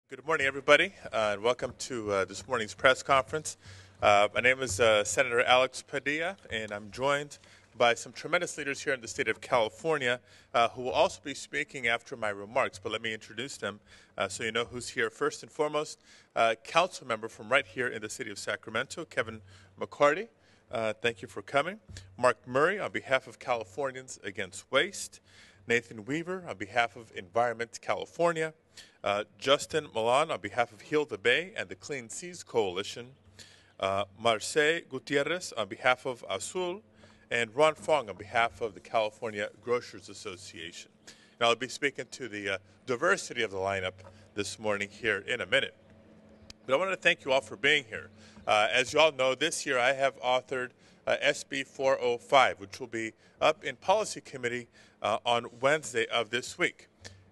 Good morning, everybody, and welcome to this morning's press conference. My name is Senator Alex Padilla, and I'm joined by some tremendous leaders here in the state of California who will also be speaking after my remarks. But let me introduce them so you know who's here. First and foremost, Councilmember from right here in the city of Sacramento, Kevin Mccarty. Thank you for coming. Mark Murray on behalf of Californians Against Waste. Nathan Weaver on behalf of Environment California. Justin Milan on behalf of Heal the Bay and the Clean Seas Coalition. Marseille Gutierrez on behalf of Azul. And Ron Fong on behalf of the California Grocers Association. Now, I'll be speaking to the diversity of the lineup this morning here in a minute. But I want to thank you all for being here. As you all know, this year I have authored SB 405, which will be up in Policy Committee on Wednesday of this week.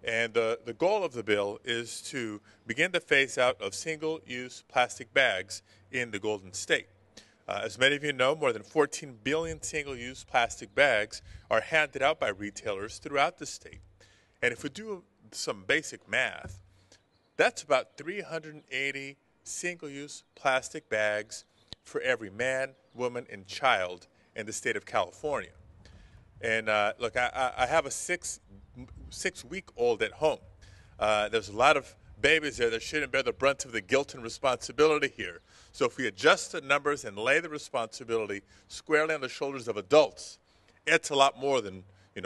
And the goal of the bill is to begin the phase out of single-use plastic bags in the Golden State. As many of you know, more than 14 billion single-use plastic bags are handed out by retailers throughout the state. And if we do some basic math, that's about 380 single-use plastic bags for every man, woman, and child in the state of California. And look, I have a six-week-old at home. There's a lot of babies there that shouldn't bear the brunt of the guilt and responsibility here. So if we adjust the numbers and lay the responsibility squarely on the shoulders of adults, it's a lot more than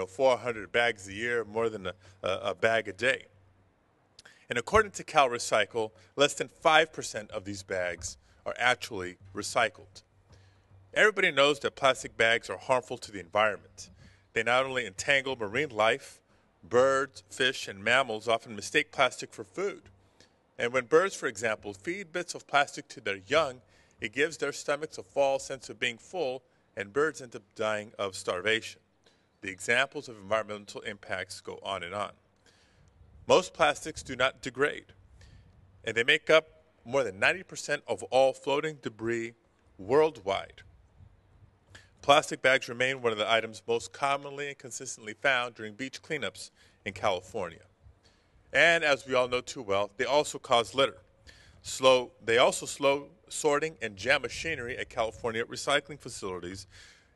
400 bags a year, more than a bag a day. And according to CalRecycle, less than 5% of these bags are actually recycled. Everybody knows that plastic bags are harmful to the environment. They not only entangle marine life, birds, fish, and mammals often mistake plastic for food. And when birds, for example, feed bits of plastic to their young, it gives their stomachs a false sense of being full, and birds end up dying of starvation. The examples of environmental impacts go on and on. Most plastics do not degrade, and they make up more than 90% of all floating debris worldwide. Plastic bags remain one of the items most commonly and consistently found during beach cleanups in California. And as we all know too well, they also cause litter. They also slow sorting and jam machinery at California recycling facilities,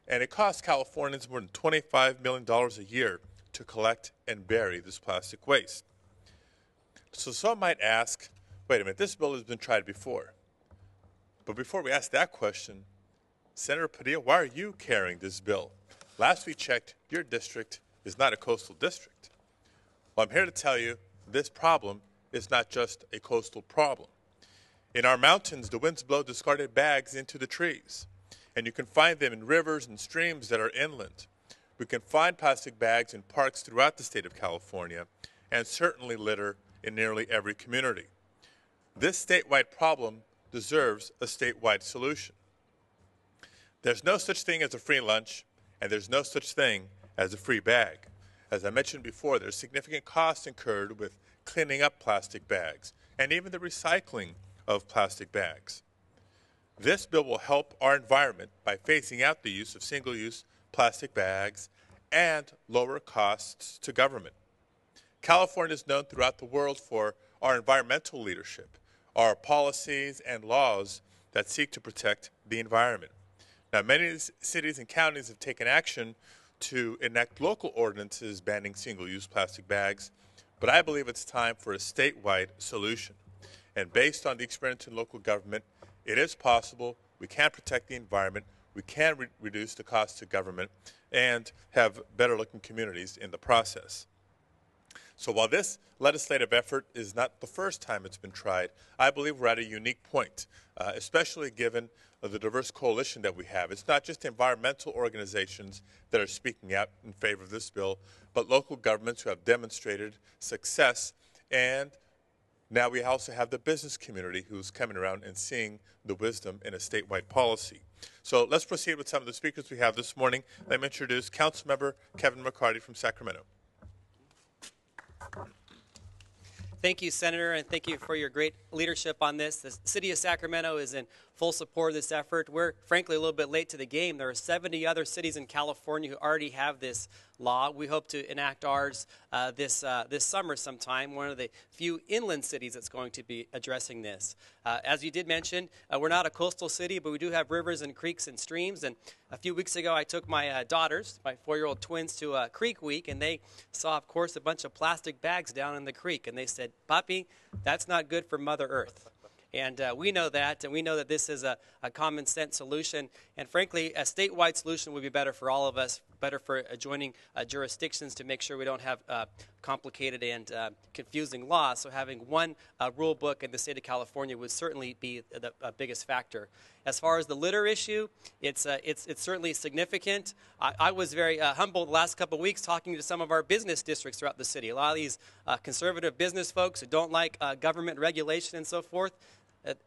and it costs Californians more than $25 million a year to collect and bury this plastic waste. So some might ask, wait a minute, this bill has been tried before. But before we ask that question, Senator Padilla, why are you carrying this bill? Last we checked, your district is not a coastal district. Well, I'm here to tell you this problem is not just a coastal problem. In our mountains, the winds blow discarded bags into the trees, and you can find them in rivers and streams that are inland. We can find plastic bags in parks throughout the state of California, and certainly litter in nearly every community. This statewide problem deserves a statewide solution. There's no such thing as a free lunch, and there's no such thing as a free bag. As I mentioned before, there's significant costs incurred with cleaning up plastic bags and even the recycling of plastic bags. This bill will help our environment by phasing out the use of single-use plastic bags and lower costs to government. California is known throughout the world for our environmental leadership, our policies and laws that seek to protect the environment. Now, many cities and counties have taken action to enact local ordinances banning single-use plastic bags, but I believe it's time for a statewide solution. And based on the experience in local government, it is possible. We can protect the environment, we can reduce the cost to government, and have better-looking communities in the process. So while this legislative effort is not the first time it's been tried, I believe we're at a unique point, especially given the diverse coalition that we have. It's not just environmental organizations that are speaking out in favor of this bill, but local governments who have demonstrated success, and now we also have the business community who's coming around and seeing the wisdom in a statewide policy. So let's proceed with some of the speakers we have this morning. Let me introduce Councilmember Kevin Mccarty from Sacramento. Thank you, Senator, and thank you for your great leadership on this. The city of Sacramento is in full support of this effort. We're, frankly, a little bit late to the game. There are 70 other cities in California who already have this law. We hope to enact ours this summer sometime, one of the few inland cities that's going to be addressing this. As you did mention, we're not a coastal city, but we do have rivers and creeks and streams. And a few weeks ago, I took my daughters, my 4-year-old twins, to Creek Week, and they saw, of course, a bunch of plastic bags down in the creek. And they said, "Papi, that's not good for Mother Earth." And we know that, and we know that this is a common sense solution. And frankly, a statewide solution would be better for all of us, better for adjoining jurisdictions to make sure we don't have complicated and confusing laws. So having one rule book in the state of California would certainly be the biggest factor. As far as the litter issue, it's certainly significant. I was very humbled the last couple of weeks talking to some of our business districts throughout the city. A lot of these conservative business folks who don't like government regulation and so forth.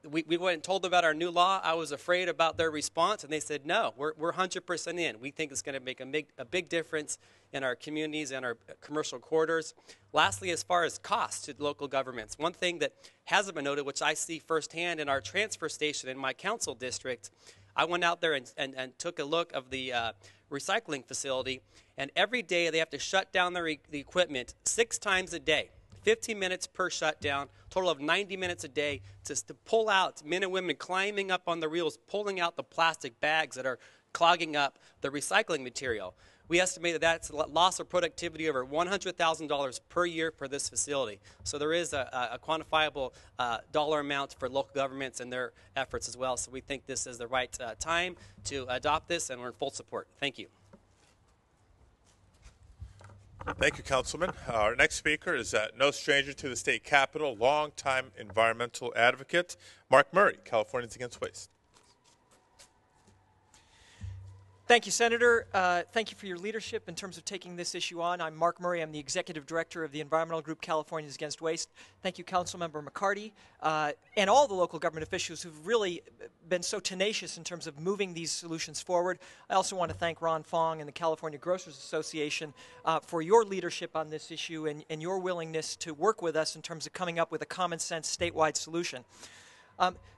We went and told them about our new law. I was afraid about their response, and they said, no, we're 100% in. We think it's going to make a big difference in our communities and our commercial corridors. Lastly, as far as costs to local governments, one thing that hasn't been noted, which I see firsthand in our transfer station in my council district, I went out there and took a look of the recycling facility, and every day they have to shut down the equipment 6 times a day. 15 minutes per shutdown, total of 90 minutes a day, just to pull out men and women climbing up on the reels, pulling out the plastic bags that are clogging up the recycling material. We estimate that that's a loss of productivity over $100,000 per year for this facility. So there is a quantifiable dollar amount for local governments and their efforts as well. So we think this is the right time to adopt this, and we're in full support. Thank you. Thank you, Councilman. Our next speaker is no stranger to the state capitol, longtime environmental advocate, Mark Murray, Californians Against Waste. Thank you, Senator. Thank you for your leadership in terms of taking this issue on. I'm Mark Murray. I'm the Executive Director of the environmental group Californians Against Waste. Thank you, Councilmember Mccarty, and all the local government officials who've really been so tenacious in terms of moving these solutions forward. I also want to thank Ron Fong and the California Grocers Association for your leadership on this issue and your willingness to work with us in terms of coming up with a common sense statewide solution.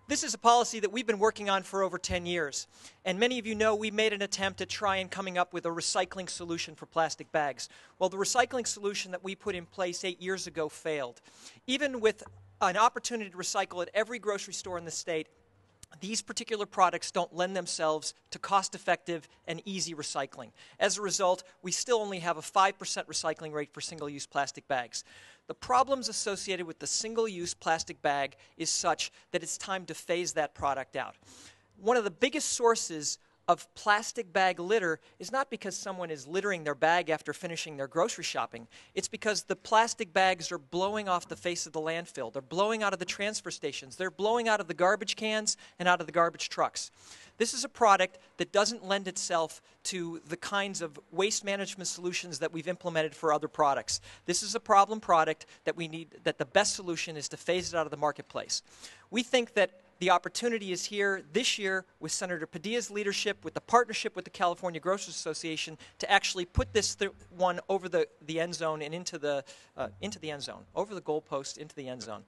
This is a policy that we've been working on for over 10 years. And many of you know we made an attempt at trying coming up with a recycling solution for plastic bags. Well, the recycling solution that we put in place 8 years ago failed. Even with an opportunity to recycle at every grocery store in the state, these particular products don't lend themselves to cost-effective and easy recycling. As a result, we still only have a 5% recycling rate for single-use plastic bags. The problems associated with the single-use plastic bag is such that it's time to phase that product out. One of the biggest sources of plastic bag litter is not because someone is littering their bag after finishing their grocery shopping. It's because the plastic bags are blowing off the face of the landfill. They're blowing out of the transfer stations. They're blowing out of the garbage cans and out of the garbage trucks. This is a product that doesn't lend itself to the kinds of waste management solutions that we've implemented for other products. This is a problem product that we need, that the best solution is to phase it out of the marketplace. We think that the opportunity is here this year with Senator Padilla's leadership, with the partnership with the California Grocers Association, to actually put this one over the end zone and into the end zone, over the goalpost into the end zone.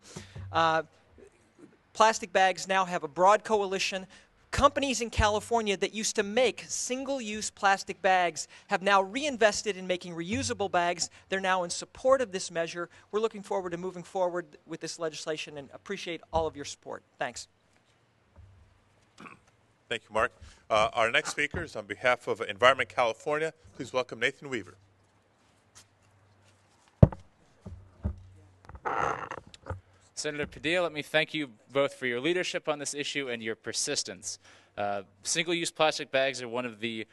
Plastic bags now have a broad coalition. Companies in California that used to make single-use plastic bags have now reinvested in making reusable bags. They're now in support of this measure. We're looking forward to moving forward with this legislation and appreciate all of your support. Thanks. Thank you, Mark. Our next speaker is on behalf of Environment California. Please welcome Nathan Weaver. Senator Padilla, let me thank you both for your leadership on this issue and your persistence. Single-use plastic bags are one of the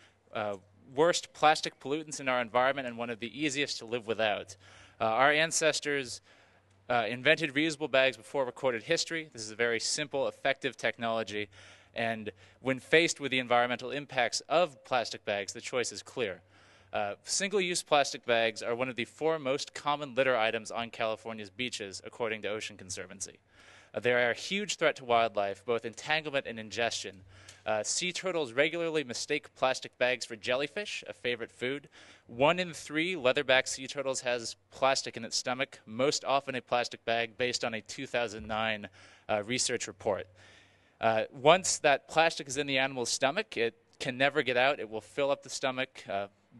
worst plastic pollutants in our environment and one of the easiest to live without. Our ancestors invented reusable bags before recorded history. This is a very simple, effective technology. And when faced with the environmental impacts of plastic bags, the choice is clear. Single-use plastic bags are one of the 4 most common litter items on California's beaches, according to Ocean Conservancy. They are a huge threat to wildlife, both entanglement and ingestion. Sea turtles regularly mistake plastic bags for jellyfish, a favorite food. 1 in 3 leatherback sea turtles has plastic in its stomach, most often a plastic bag, based on a 2009 research report. Once that plastic is in the animal's stomach, it can never get out. It will fill up the stomach,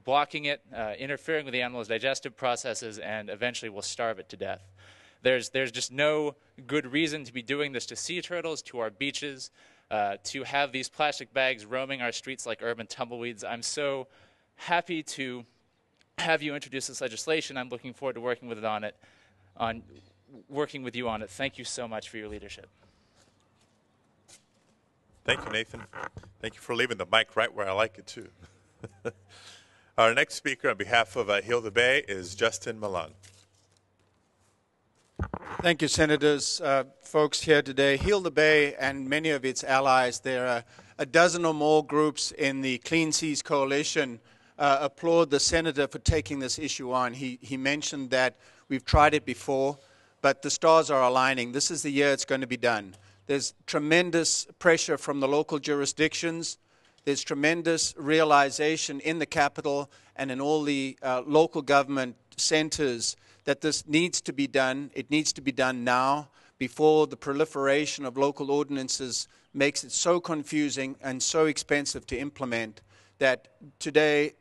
blocking it, interfering with the animal's digestive processes, and eventually will starve it to death. There's just no good reason to be doing this to sea turtles, to our beaches, to have these plastic bags roaming our streets like urban tumbleweeds. I'm so happy to have you introduce this legislation. I'm looking forward to working with you on it. Thank you so much for your leadership. Thank you, Nathan. Thank you for leaving the mic right where I like it, too. Our next speaker on behalf of Heal the Bay is Justin Milan. Thank you, Senators. Folks here today, Heal the Bay and many of its allies, there are a dozen or more groups in the Clean Seas Coalition applaud the Senator for taking this issue on. He mentioned that we've tried it before, but the stars are aligning. This is the year it's going to be done. There's tremendous pressure from the local jurisdictions. There's tremendous realization in the capital and in all the local government centers that this needs to be done. It needs to be done now before the proliferation of local ordinances makes it so confusing and so expensive to implement that today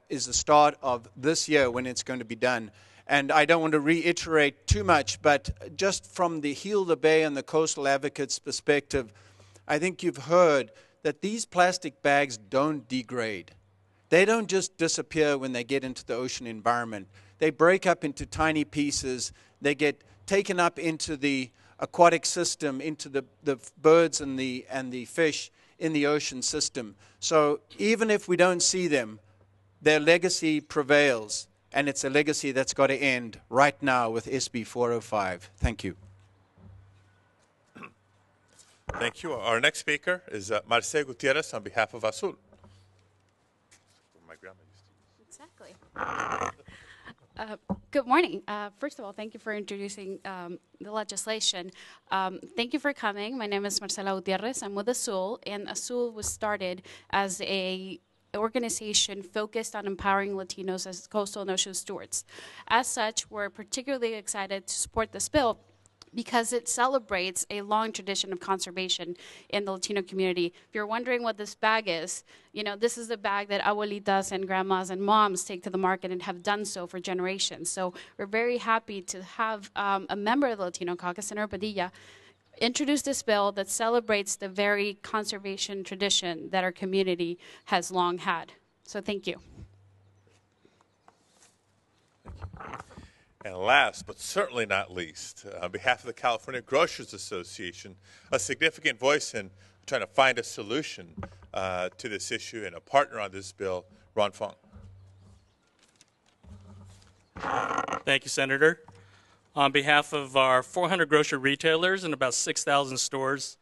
is the start of this year when it's going to be done. And I don't want to reiterate too much, but just from the Heal the Bay and the Coastal Advocates perspective, I think you've heard that these plastic bags don't degrade. They don't just disappear when they get into the ocean environment. They break up into tiny pieces. They get taken up into the aquatic system, into the birds and the fish in the ocean system. So even if we don't see them, their legacy prevails. And it's a legacy that's got to end right now with SB 405. Thank you. Thank you. Our next speaker is Marseille Gutierrez on behalf of Azul. My grandma used to. Exactly. Good morning. First of all, thank you for introducing the legislation. Thank you for coming. My name is Marcela Gutierrez. I'm with Azul, and Azul was started as a organization focused on empowering Latinos as coastal and ocean stewards. As such, we're particularly excited to support this bill because it celebrates a long tradition of conservation in the Latino community. If you're wondering what this bag is, this is the bag that abuelitas and grandmas and moms take to the market and have done so for generations. So we're very happy to have a member of the Latino Caucus, Senator Padilla, introduce this bill that celebrates the very conservation tradition that our community has long had. So thank you. And last, but certainly not least, on behalf of the California Grocers Association, a significant voice in trying to find a solution to this issue and a partner on this bill, Ron Fong. Thank you, Senator. On behalf of our 400 grocery retailers and about 6,000 stores,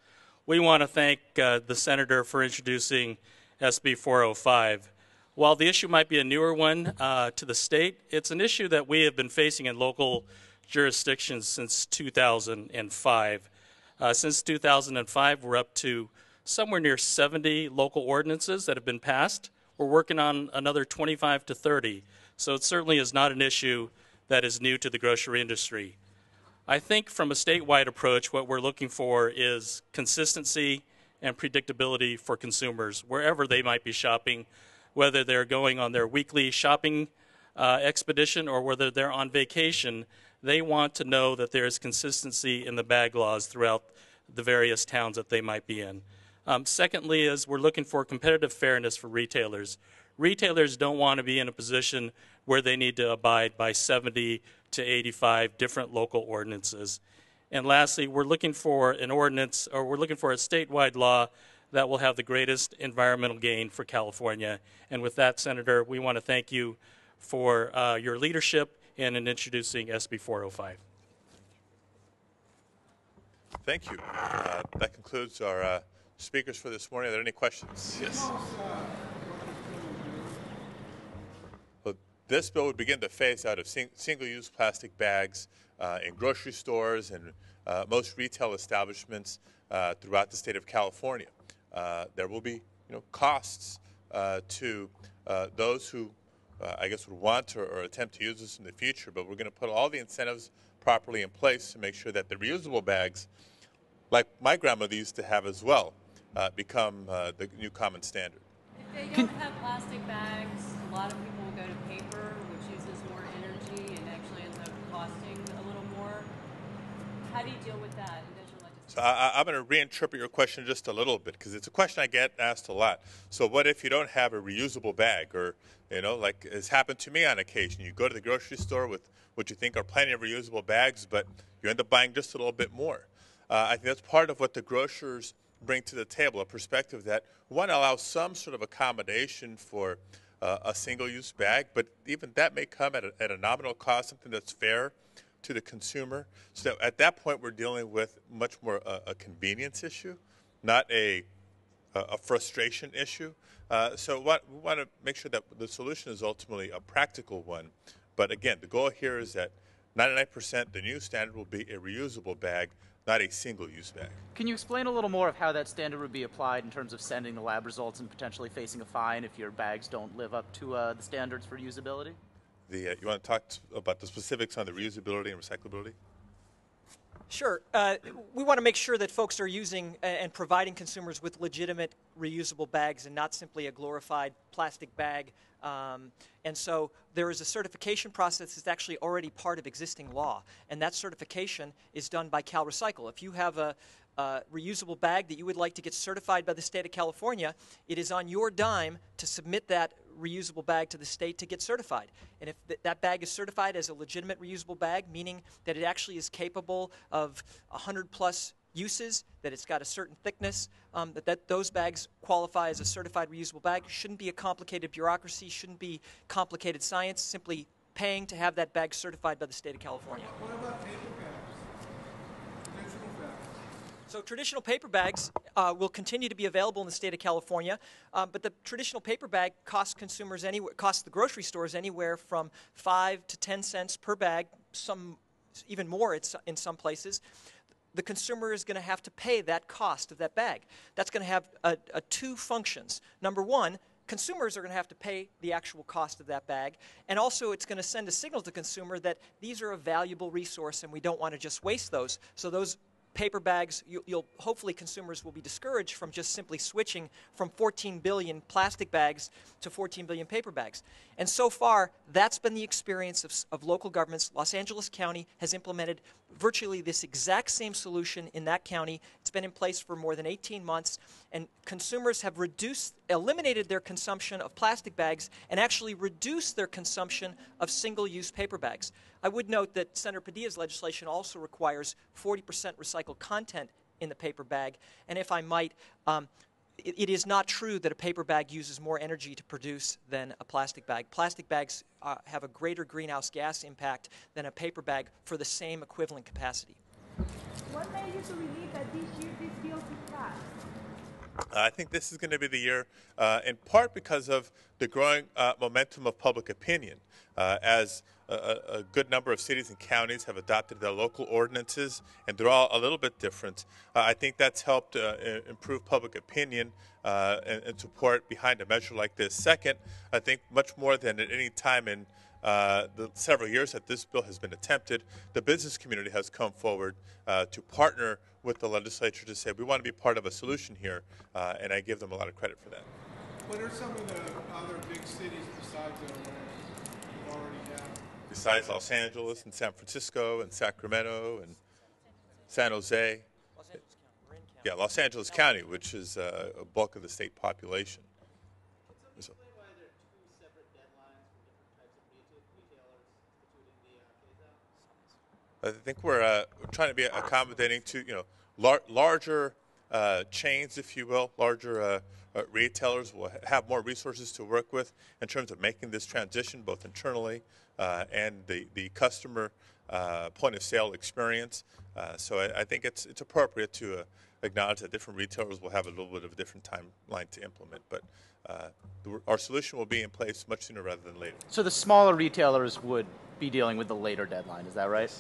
we want to thank the Senator for introducing SB 405. While the issue might be a newer one to the state, it's an issue that we have been facing in local jurisdictions since 2005. Since 2005, we're up to somewhere near 70 local ordinances that have been passed. We're working on another 25 to 30. So it certainly is not an issue that is new to the grocery industry. I think from a statewide approach, what we're looking for is consistency and predictability for consumers, wherever they might be shopping, whether they're going on their weekly shopping expedition or whether they're on vacation. They want to know that there is consistency in the bag laws throughout the various towns that they might be in. Secondly, is we're looking for competitive fairness for retailers. Retailers don't want to be in a position where they need to abide by 70 to 85 different local ordinances. And lastly, we're looking for an ordinance, or we're looking for a statewide law that will have the greatest environmental gain for California. And with that, Senator, we want to thank you for your leadership and in introducing SB 405. Thank you. That concludes our speakers for this morning. Are there any questions? Yes. This bill would begin to phase out of single-use plastic bags in grocery stores and most retail establishments throughout the state of California. There will be, costs to those who, I guess, would want or attempt to use this in the future. But we're going to put all the incentives properly in place to make sure that the reusable bags, like my grandmother used to have as well, become the new common standard. They don't have plastic bags. A lot of people will go to paper, which uses more energy and actually ends up costing a little more. How do you deal with that? So I'm going to reinterpret your question just a little bit because it's a question I get asked a lot. So what if you don't have a reusable bag, or like it's happened to me on occasion? You go to the grocery store with what you think are plenty of reusable bags, but you end up buying just a little bit more. I think that's part of what the grocers bring to the table, a perspective that one allows some sort of accommodation for a single-use bag, but even that may come at a nominal cost, something that's fair to the consumer. So at that point, we're dealing with much more a convenience issue, not a frustration issue. So we want to make sure that the solution is ultimately a practical one. But again, the goal here is that 99%, the new standard will be a reusable bag, not a single-use bag. Can you explain a little more of how that standard would be applied in terms of sending the lab results and potentially facing a fine if your bags don't live up to the standards for usability? You want to talk about the specifics on the reusability and recyclability? Sure. We want to make sure that folks are using and providing consumers with legitimate reusable bags and not simply a glorified plastic bag. And so there is a certification process that's actually already part of existing law, and that certification is done by CalRecycle. If you have a reusable bag that you would like to get certified by the state of California, it is on your dime to submit that reusable bag to the state to get certified. And if that bag is certified as a legitimate reusable bag, meaning that it actually is capable of 100+ uses, that it's got a certain thickness, that those bags qualify as a certified reusable bag. Shouldn't be a complicated bureaucracy, shouldn't be complicated science, simply paying to have that bag certified by the state of California. What about paper bags? Traditional bags? So traditional paper bags will continue to be available in the state of California, but the traditional paper bag costs the grocery stores anywhere from 5 to 10 cents per bag, some even more in some places. The consumer is going to have to pay that cost of that bag. That's going to have two functions. Number one, consumers are going to have to pay the actual cost of that bag, and also it's going to send a signal to the consumer that these are a valuable resource and we don't want to just waste those. So those paper bags, hopefully consumers will be discouraged from just simply switching from 14 billion plastic bags to 14 billion paper bags. And so far, that's been the experience of local governments. Los Angeles County has implemented virtually this exact same solution in that county. It's been in place for more than 18 months, and consumers have eliminated their consumption of plastic bags and actually reduced their consumption of single-use paper bags. I would note that Senator Padilla's legislation also requires 40% recycled content in the paper bag, and if I might, it is not true that a paper bag uses more energy to produce than a plastic bag. Plastic bags have a greater greenhouse gas impact than a paper bag for the same equivalent capacity. What made you to believe that this year this bill could pass? I think this is going to be the year, in part because of the growing momentum of public opinion, as a good number of cities and counties have adopted their local ordinances, and they're all a little bit different. I think that's helped improve public opinion and support behind a measure like this. Second, I think much more than at any time in the several years that this bill has been attempted, the business community has come forward to partner with the legislature to say we want to be part of a solution here, and I give them a lot of credit for that. What are some of the other big cities besides LA you already have? Besides Los Angeles and San Francisco and Sacramento and San Jose. Los Angeles County. Marin County. Yeah, Los Angeles County, which is a bulk of the state population. So, Why there are two separate deadlines for different types of retailers instituting the phase-out? I think we're trying to be accommodating to larger chains, if you will, larger retailers will have more resources to work with in terms of making this transition, both internally and the customer point of sale experience. So I think it's appropriate to acknowledge that different retailers will have a little bit of a different timeline to implement, but our solution will be in place much sooner rather than later. So the smaller retailers would be dealing with the later deadline, is that right?